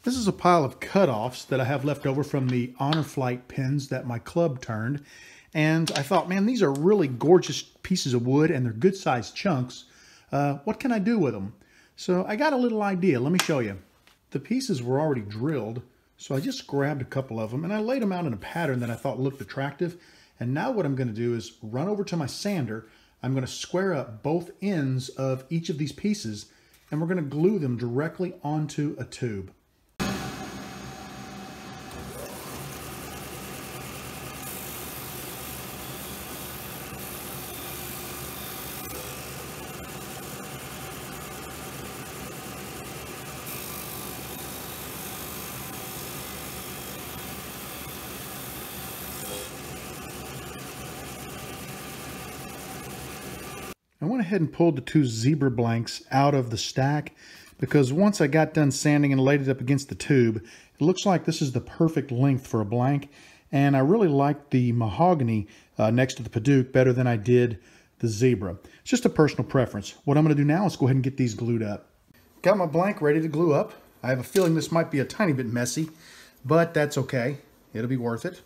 This is a pile of cutoffs that I have left over from the Honor Flight pins that my club turned. And I thought, man, these are really gorgeous pieces of wood and they're good sized chunks. What can I do with them? So I got a little idea. Let me show you. The pieces were already drilled, so I just grabbed a couple of them and I laid them out in a pattern that I thought looked attractive. And now what I'm going to do is run over to my sander. I'm going to square up both ends of each of these pieces and we're going to glue them directly onto a tube. I went ahead and pulled the two zebra blanks out of the stack because once I got done sanding and laid it up against the tube, it looks like this is the perfect length for a blank. And I really like the mahogany next to the Paduke better than I did the zebra. It's just a personal preference. What I'm going to do now is go ahead and get these glued up. Got my blank ready to glue up. I have a feeling this might be a tiny bit messy, but that's okay. It'll be worth it.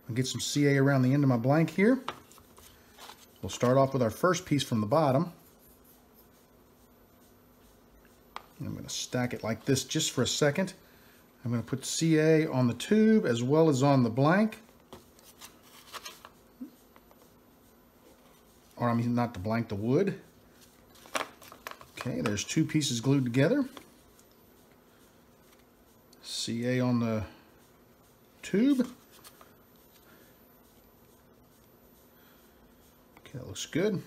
I'll get some CA around the end of my blank here. We'll start off with our first piece from the bottom. I'm going to stack it like this just for a second. I'm going to put CA on the tube as well as on the blank. Or I mean, not the blank, the wood. Okay, there's two pieces glued together. CA on the tube. Okay, that looks good.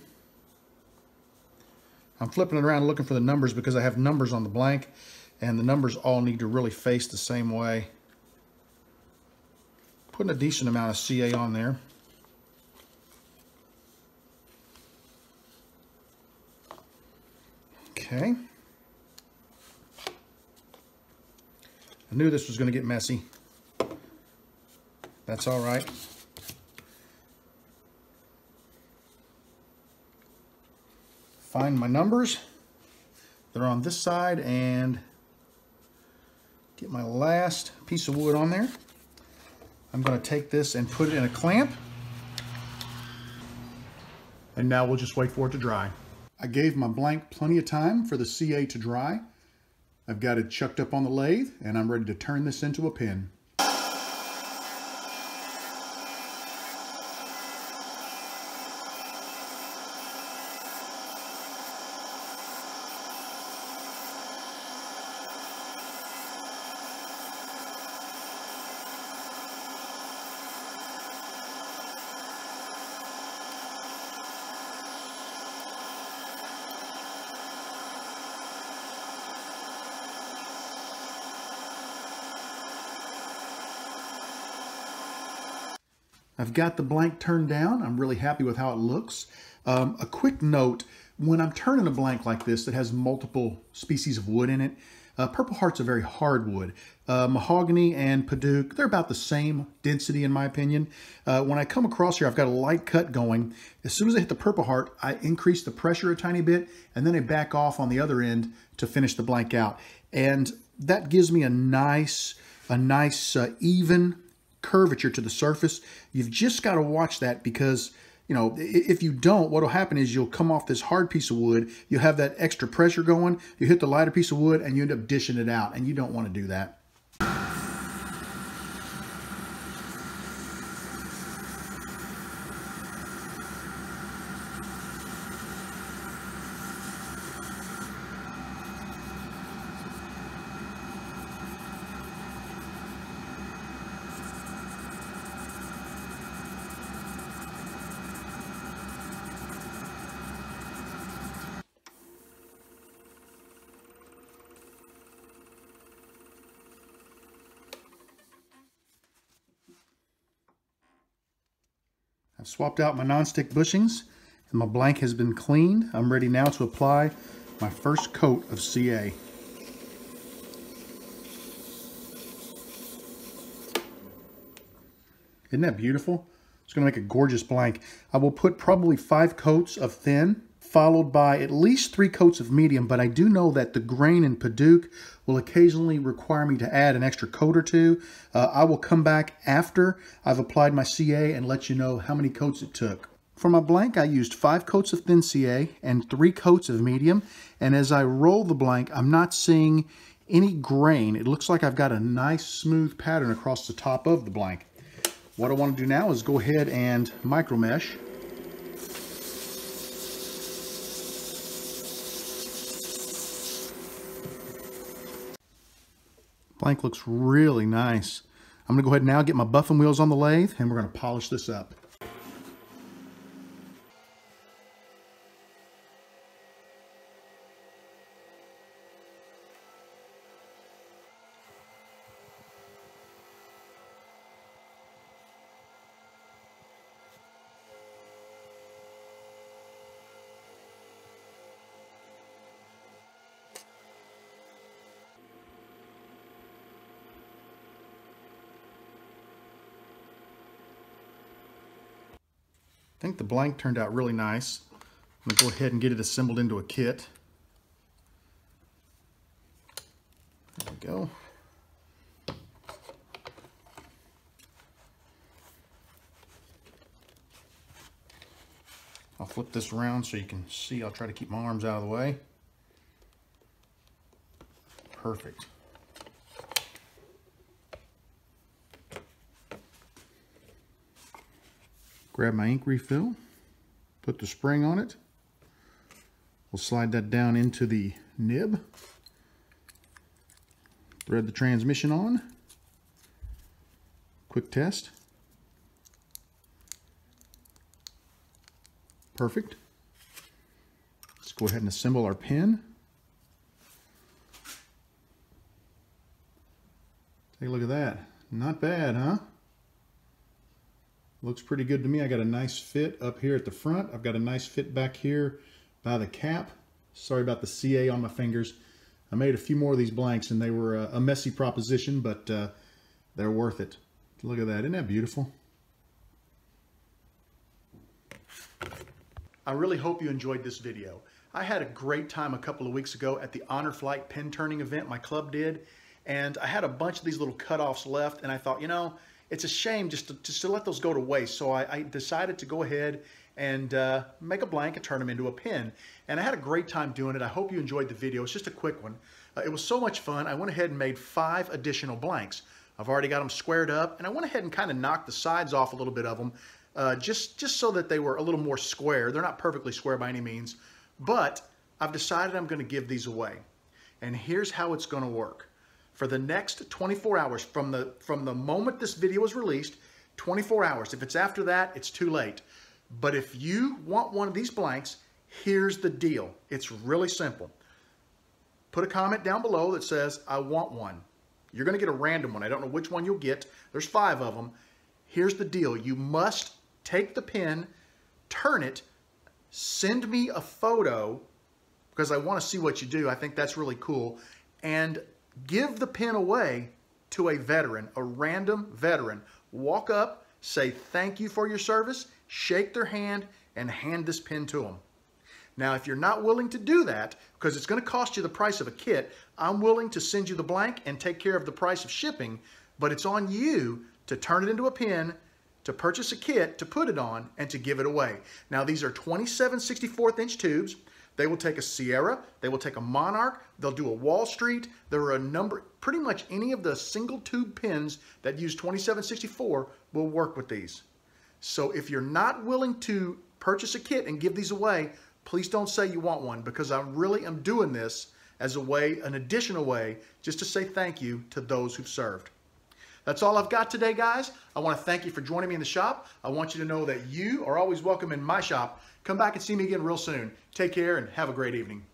I'm flipping it around looking for the numbers because I have numbers on the blank and the numbers all need to really face the same way. Putting a decent amount of CA on there. Okay. I knew this was going to get messy. That's all right. Find my numbers. They're on this side and get my last piece of wood on there. I'm going to take this and put it in a clamp. And now we'll just wait for it to dry. I gave my blank plenty of time for the CA to dry. I've got it chucked up on the lathe and I'm ready to turn this into a pin. I've got the blank turned down. I'm really happy with how it looks. A quick note, when I'm turning a blank like this that has multiple species of wood in it, Purple Heart's a very hard wood. Mahogany and Paduke, they're about the same density in my opinion. When I come across here, I've got a light cut going. As soon as I hit the Purple Heart, I increase the pressure a tiny bit, and then I back off on the other end to finish the blank out. And that gives me a nice even curvature to the surface. You've just got to watch that because, you know, if you don't, what will happen is you'll come off this hard piece of wood, you'll have that extra pressure going, you hit the lighter piece of wood and you end up dishing it out, and you don't want to do that. I've swapped out my nonstick bushings and my blank has been cleaned. I'm ready now to apply my first coat of CA. Isn't that beautiful? It's going to make a gorgeous blank. I will put probably 5 coats of thin followed by at least 3 coats of medium, but I do know that the grain in Padauk will occasionally require me to add an extra coat or two. I will come back after I've applied my CA and let you know how many coats it took. For my blank, I used 5 coats of thin CA and 3 coats of medium, and as I roll the blank, I'm not seeing any grain. It looks like I've got a nice smooth pattern across the top of the blank. What I want to do now is go ahead and micro mesh. Blank looks really nice. I'm going to go ahead and now get my buffing wheels on the lathe and we're going to polish this up. I think the blank turned out really nice. I'm going to go ahead and get it assembled into a kit. There we go. I'll flip this around so you can see. I'll try to keep my arms out of the way. Perfect. Grab my ink refill, put the spring on it. We'll slide that down into the nib. Thread the transmission on. Quick test. Perfect. Let's go ahead and assemble our pin. Take a look at that. Not bad, huh? Looks pretty good to me. I got a nice fit up here at the front. I've got a nice fit back here by the cap. Sorry about the CA on my fingers. I made a few more of these blanks and they were a messy proposition, but they're worth it. Look at that. Isn't that beautiful? I really hope you enjoyed this video. I had a great time a couple of weeks ago at the Honor Flight pin turning event my club did, and I had a bunch of these little cutoffs left, and I thought, you know, it's a shame just to let those go to waste. So I decided to go ahead and make a blank and turn them into a pin. And I had a great time doing it. I hope you enjoyed the video. It's just a quick one. It was so much fun. I went ahead and made 5 additional blanks. I've already got them squared up, and I went ahead and kind of knocked the sides off a little bit of them, just so that they were a little more square. They're not perfectly square by any means, but I've decided I'm going to give these away. And here's how it's going to work. For the next 24 hours, from the moment this video is released, 24 hours. If it's after that, it's too late. But if you want one of these blanks, here's the deal. It's really simple. Put a comment down below that says, I want one. You're going to get a random one. I don't know which one you'll get. There's 5 of them. Here's the deal. You must take the pin, turn it, send me a photo, because I want to see what you do. I think that's really cool. And give the pin away to a veteran, a random veteran. Walk up, say thank you for your service, shake their hand, and hand this pin to them. Now, if you're not willing to do that, because it's going to cost you the price of a kit, I'm willing to send you the blank and take care of the price of shipping, but it's on you to turn it into a pin, to purchase a kit, to put it on, and to give it away. Now, these are 27/64 inch tubes. They will take a Sierra, they will take a Monarch, they'll do a Wall Street. There are a number, pretty much any of the single tube pins that use 27/64 will work with these. So if you're not willing to purchase a kit and give these away, please don't say you want one, because I really am doing this as a way, an additional way, just to say thank you to those who've served. That's all I've got today, guys. I want to thank you for joining me in the shop. I want you to know that you are always welcome in my shop. Come back and see me again real soon. Take care and have a great evening.